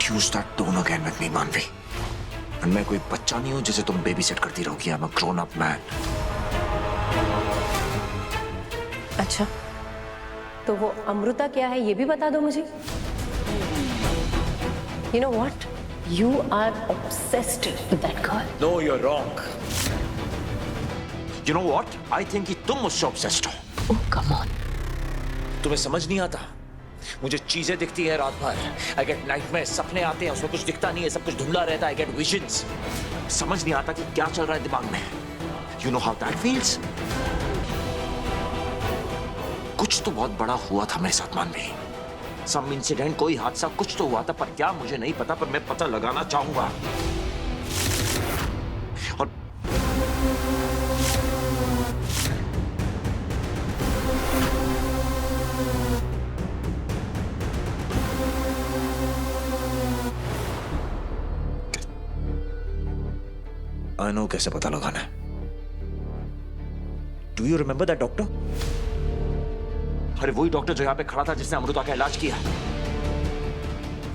Don't use that tone again with me, मानवी। And मैं कोई बच्चा नहीं हूँ जिसे तुम बेबी सेट करती रहोगी। I'm a grown up man। अच्छा, तो वो अमृता क्या है ये भी बता दो मुझे। You know what? You are obsessed with that girl. No, you're wrong। You know what? I think कि तुम मुझसे obsessed हो। Oh, come on. तुम्हें समझ नहीं आता? मुझे चीजें दिखती है रात भर। I get nightmares, सपने आते हैं, उसमें कुछ दिखता नहीं है, सब कुछ धुंधला रहता है। I get visions। समझ नहीं आता कि क्या चल रहा है दिमाग में। You know how that feels? कुछ तो बहुत बड़ा हुआ था मेरे साथ मानवी। Some incident, कोई हादसा, कुछ तो हुआ था, पर क्या मुझे नहीं पता, पर मैं पता लगाना चाहूंगा। और I know कैसे पता लगाना है। Do you remember that doctor? अरे वही डॉक्टर जो यहाँ पे खड़ा था जिसने अमृता का इलाज किया।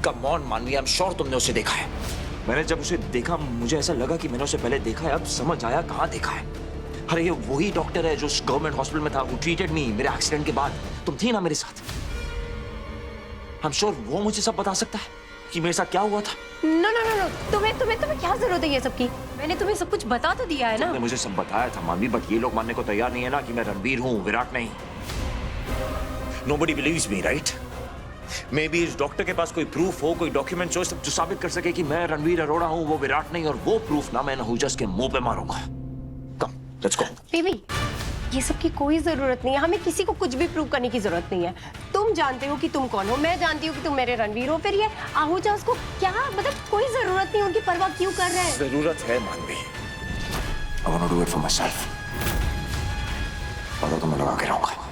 Come on मानवी, I'm sure तुमने उसे देखा है। मैंने जब उसे देखा मुझे ऐसा लगा कि मैंने उसे पहले देखा है, अब समझ आया कहाँ देखा है। अरे ये वही डॉक्टर है जो गवर्नमेंट हॉस्पिटल में था, वो ट्रीटेड मी मेरे एक्सीडेंट के बाद। तुम थी ना मेरे साथ। I'm sure वो मुझे सब बता सकता है कि मेरे साथ क्या हुआ था। No, no, no, no. तुम्हें क्या जरूरत है ये सब की? मैंने तुम्हें सब कुछ बता तो दिया है ना। तुमने मुझे सब बताया था मानवी, बट ये लोग मानने को तैयार नहीं है ना कि मैं रणवीर हूँ, विराट नहीं। Nobody believes me, right? Maybe इस डॉक्टर के पास कोई प्रूफ हो, कोई डॉक्यूमेंट हो जो साबित कर सके कि मैं रणवीर अरोड़ा हूँ, वो विराट नहीं, और वो प्रूफ ना मैं नहुजस के मुंह पे मारूंगा। Come, let's go। बेबी, ये सब की कोई जरूरत नहीं है। हमें किसी को कुछ भी प्रूव करने की जरूरत नहीं है। तुम जानते हो कि तुम कौन हो, मैं जानती हूँ कि तुम मेरे रणवीर हो। फिर ये आहूजा उसको क्या मतलब, कोई जरूरत नहीं, उनकी परवाह क्यों कर रहे हैं? जरूरत है मानवी। I want to do it for myself। पता तो मैं लगा के रहूंगा।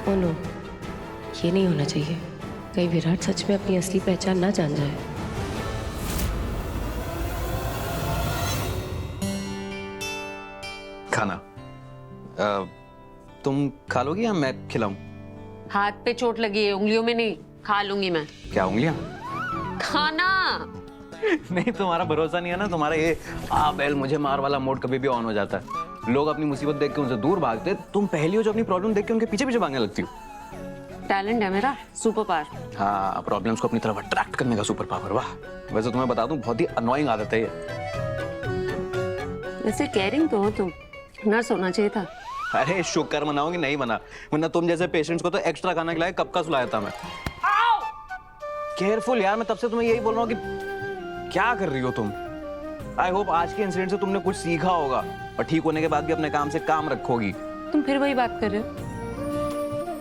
ओ नो, ये नहीं होना चाहिए। कहीं विराट सच में अपनी असली पहचान ना जान जाए। खाना तुम खा लोगी या मैं खिलाऊं? हाथ पे चोट लगी है, उंगलियों में नहीं। खा लूंगी मैं। क्या उंगलियां? खाना। नहीं, तुम्हारा भरोसा नहीं है ना। तुम्हारा ये आ बैल मुझे मार वाला मोड कभी भी ऑन हो जाता है। लोग अपनी मुसीबत देख के उनसे दूर भागते, तुम पहली हो जो अपनी प्रॉब्लम देख के उनके पीछे पीछे भागने लगती हो। टैलेंट है मेरा, सुपर पावर। हाँ, प्रॉब्लम्स को अपनी तरफ अट्रैक्ट करने का सुपर पावर। वाह। वैसे तुम्हें बता दूं, बहुत ही अनोइंग आदत है ये। वैसे केयरिंग तो हो तुम, नर्स होना चाहिए था। अरे शुक्र मनाओ कि नहीं बना, वरना तुम जैसे पेशेंट्स को तो एक्स्ट्रा खाना खिलाए कब का सुलाया था मैं। केयरफुल यार, मैं तब से तुम्हें यही बोल रहा हूँ कि क्या कर रही हो तुम। आई होप आज के इंसिडेंट से तुमने कुछ सीखा होगा और ठीक होने के बाद भी अपने काम से काम रखोगी। तुम फिर वही बात कर रहे हो।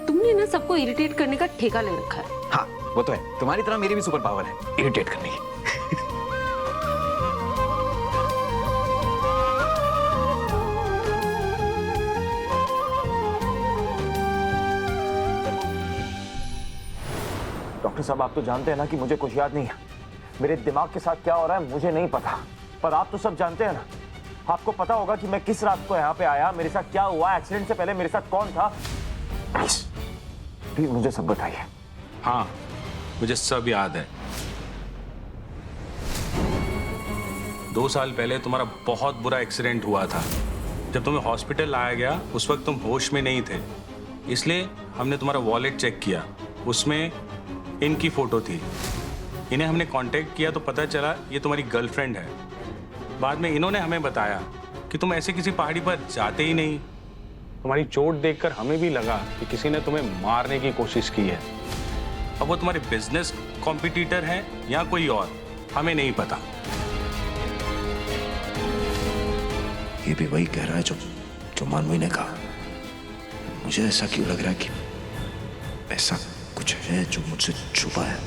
तुमने ना सबको इरिटेट करने का ठेका ले रखा है। हाँ वो तो है, तुम्हारी तरह मेरी भी सुपर पावर है इरिटेट करने की। डॉक्टर साहब, आप तो जानते हैं ना कि मुझे कुछ याद नहीं है। मेरे दिमाग के साथ क्या हो रहा है मुझे नहीं पता, पर आप तो सब जानते हैं ना। आपको पता होगा कि मैं किस रात को यहाँ पे आया, मेरे साथ क्या हुआ, एक्सीडेंट से पहले मेरे साथ कौन था। प्लीज मुझे सब बताइए। हाँ, मुझे सब याद है। 2 साल पहले तुम्हारा बहुत बुरा एक्सीडेंट हुआ था। जब तुम्हें हॉस्पिटल लाया गया उस वक्त तुम होश में नहीं थे, इसलिए हमने तुम्हारा वॉलेट चेक किया, उसमें इनकी फोटो थी। इन्हें हमने कांटेक्ट किया तो पता चला ये तुम्हारी गर्लफ्रेंड है। बाद में इन्होंने हमें बताया कि तुम ऐसे किसी पहाड़ी पर जाते ही नहीं। तुम्हारी चोट देखकर हमें भी लगा कि किसी ने तुम्हें मारने की कोशिश की है। अब वो तुम्हारे बिजनेस कॉम्पिटिटर हैं या कोई और, हमें नहीं पता। ये भी वही कह रहा है जो मानवी ने कहा। मुझे ऐसा क्यों लग रहा है कि ऐसा कुछ है जो मुझसे छुपा है।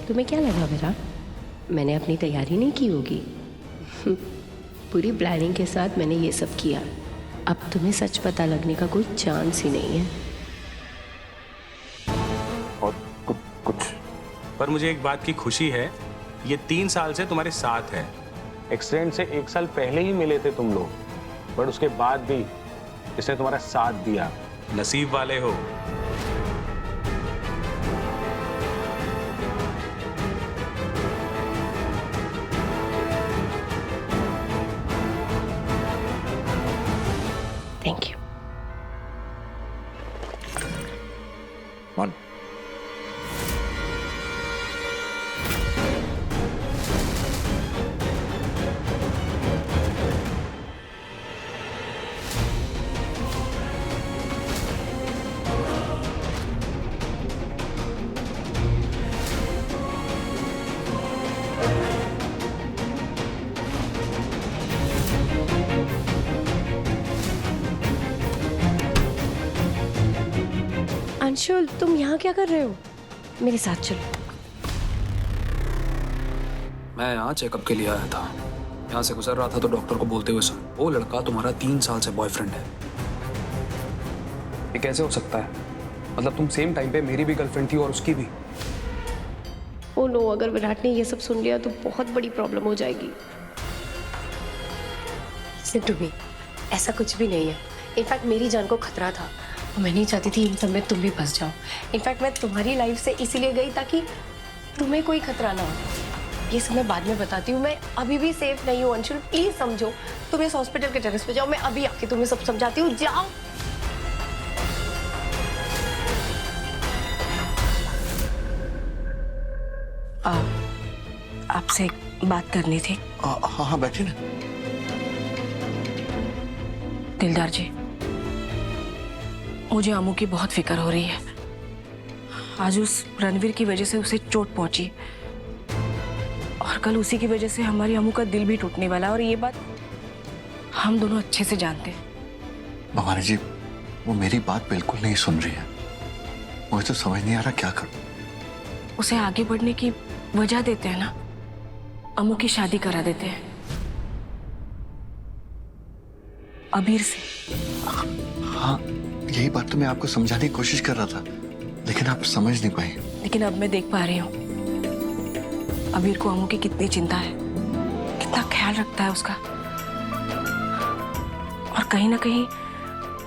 तुम्हें क्या लगा विराट, मैंने अपनी तैयारी नहीं की होगी? पूरी प्लानिंग के साथ मैंने ये सब किया। अब तुम्हें सच पता लगने का कोई चांस ही नहीं है। और कुछ पर मुझे एक बात की खुशी है, ये 3 साल से तुम्हारे साथ है। एक्सीडेंट से 1 साल पहले ही मिले थे तुम लोग, बट उसके बाद भी इसने तुम्हारा साथ दिया। नसीब वाले हो। Thank you. वन अंशुल, तुम यहाँ क्या कर रहे हो? मेरे साथ चलो। मैं यहाँ चेकअप के लिए आया था। यहाँ से गुजर रहा था तो डॉक्टर को बोलते हुए सुना, वो लड़का तुम्हारा 3 साल से बॉयफ्रेंड है। ये कैसे हो सकता है? मतलब तुम सेम टाइम पे मेरी भी गर्लफ्रेंड थी और उसकी भी। ओ नो, अगर विराट ने ये सब सुन लिया तो बहुत बड़ी प्रॉब्लम हो जाएगी। Listen to me, ऐसा कुछ भी नहीं है। इनफैक्ट मेरी जान को खतरा था और मैं नहीं चाहती थी इन सब में तुम भी फंस जाओ। इनफैक्ट मैं तुम्हारी लाइफ से इसीलिए गई ताकि तुम्हें कोई खतरा ना हो। ये सब मैं बाद में बताती हूँ। मैं अभी भी सेफ नहीं हूँ अंशुल, प्लीज समझो। तुम इस हॉस्पिटल के टेरेस पे जाओ, मैं अभी आके तुम्हें सब समझाती हूँ। जाओ। आपसे एक बात करनी थी। हाँ बैठिए ना। दिलदार जी, मुझे अमू की बहुत फिक्र हो रही है। आज उस रणवीर की वजह से उसे चोट पहुंची और कल उसी की वजह से हमारी अमू का दिल भी टूटने वाला है, और ये बात हम दोनों अच्छे से जानते हैं। भवानी जी, वो मेरी बात बिल्कुल नहीं सुन रही है। मुझे तो समझ नहीं आ रहा क्या करूं। उसे आगे बढ़ने की वजह देते हैं ना, अमू की शादी करा देते हैं अबीर से। हाँ, यही बात तो मैं आपको समझाने की कोशिश कर रहा था, लेकिन आप समझ नहीं पाए। लेकिन अब मैं देख पा रही हूँ अबीर को अमू की कितनी चिंता है, कितना ख्याल रखता है उसका। और कहीं ना कहीं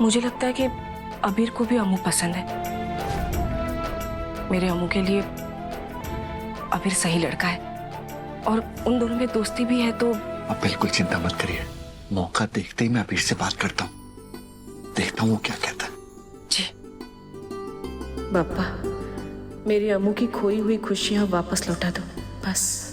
मुझे लगता है कि अबीर को भी अमू पसंद है। मेरे अमू के लिए अबीर सही लड़का है और उन दोनों में दोस्ती भी है। तो आप बिल्कुल चिंता मत करिए, मौका देखते ही मैं अबीर से बात करता हूँ, देखता हूँ वो क्या कहता है। जी। पापा, मेरी अम्मू की खोई हुई खुशियां वापस लौटा दो बस।